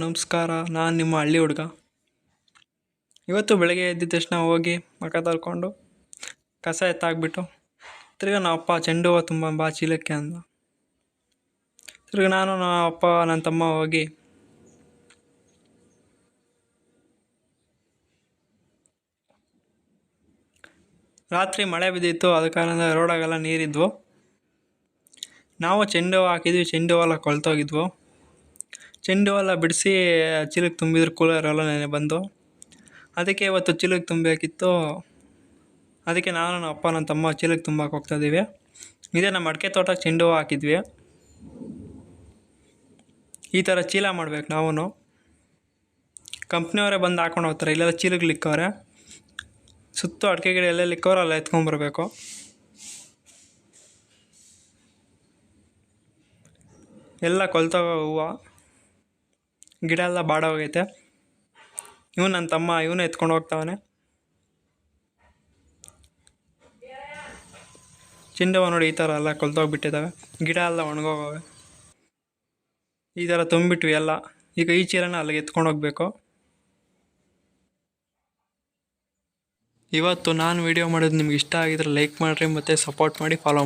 ನಮಸ್ಕಾರ, ನಾನು ನಿಮ್ಮ ಹಳ್ಳಿ ಹುಡುಗ. ಇವತ್ತು ಬೆಳಗ್ಗೆ ಎದ್ದಿದ ತಕ್ಷಣ ಹೋಗಿ ಮುಖ ತೊಳ್ಕೊಂಡು ಕಸ ಎತ್ತಾಕ್ಬಿಟ್ಟು ತಿರ್ಗಾ ನಮ್ಮ ಅಪ್ಪ ಚೆಂಡು ಹೂವು ತುಂಬ ಬಾ ಚೀಲಕ್ಕೆ ಅಂದ. ತಿರ್ಗಾ ನಾನು ನಮ್ಮ ಅಪ್ಪ ನನ್ನ ತಮ್ಮ ಹೋಗಿ ರಾತ್ರಿ ಮಳೆ ಬಿದ್ದಿತ್ತು. ಅದ ಕಾರಣ ರೋಡಾಗೆಲ್ಲ ನೀರಿದ್ವು. ನಾವು ಚೆಂಡು ಹೂವು ಹಾಕಿದ್ವಿ, ಚೆಂಡು ಹೂವೆಲ್ಲ ಕೊಳ್ತೋಗಿದ್ವು. ಚೆಂಡು ಹೂವೆಲ್ಲ ಬಿಡಿಸಿ ಚೀಲಕ್ಕೆ ತುಂಬಿದ್ರು ಕೂಲರೆಲ್ಲ ನೆನೆ ಬಂದು. ಅದಕ್ಕೆ ಇವತ್ತು ಚೀಲಕ್ಕೆ ತುಂಬಬೇಕಿತ್ತು. ಅದಕ್ಕೆ ನಾನು ನಮ್ಮ ಅಪ್ಪ ನನ್ನ ತಮ್ಮ ಚೀಲಕ್ಕೆ ತುಂಬಕ್ಕೆ ಹೋಗ್ತಾಯಿದ್ದೀವಿ. ಇದೇ ನಮ್ಮ ಅಡಿಕೆ ತೋಟಕ್ಕೆ ಚೆಂಡು ಹೂವು ಹಾಕಿದ್ವಿ. ಈ ಥರ ಚೀಲ ಮಾಡ್ಬೇಕು ನಾವು. ಕಂಪ್ನಿಯವರೇ ಬಂದು ಹಾಕೊಂಡು ಹೋಗ್ತಾರೆ, ಇಲ್ಲೆಲ್ಲ ಚೀಲಕ್ಕೆ ಲಿಕ್ಕವ್ರೆ. ಸುತ್ತ ಅಡಿಕೆ ಗಿಡ ಎಲ್ಲ ಲಿಕ್ಕವ್ರೆ, ಅಲ್ಲ ಎತ್ಕೊಂಬರ್ಬೇಕು. ಎಲ್ಲ ಕೊಳ್ತೋಗೋ ಹೂವು, ಗಿಡ ಎಲ್ಲ ಬಾಡೋಗೈತೆ. ನನ್ನ ತಮ್ಮ ಇವನು ಎತ್ಕೊಂಡು ಹೋಗ್ತಾವನೆ. ಚೆಂಡು ಹೂವು ನೋಡಿ ಈ ಥರ ಎಲ್ಲ ಕೊಳ್ತೋಗ್ಬಿಟ್ಟಿದ್ದಾವೆ, ಗಿಡ ಎಲ್ಲ ಒಣಗೋಗವೆ. ಈ ಥರ ತುಂಬಿಟ್ವಿ ಎಲ್ಲ. ಈಗ ಈ ಚೀಲನ ಅಲ್ಲಿಗೆ ಎತ್ಕೊಂಡು ಹೋಗ್ಬೇಕು. ಇವತ್ತು ನಾನು ವೀಡಿಯೋ ಮಾಡೋದು ನಿಮ್ಗೆ ಇಷ್ಟ ಆಗಿದ್ರೆ ಲೈಕ್ ಮಾಡಿರಿ ಮತ್ತು ಸಪೋರ್ಟ್ ಮಾಡಿ, ಫಾಲೋ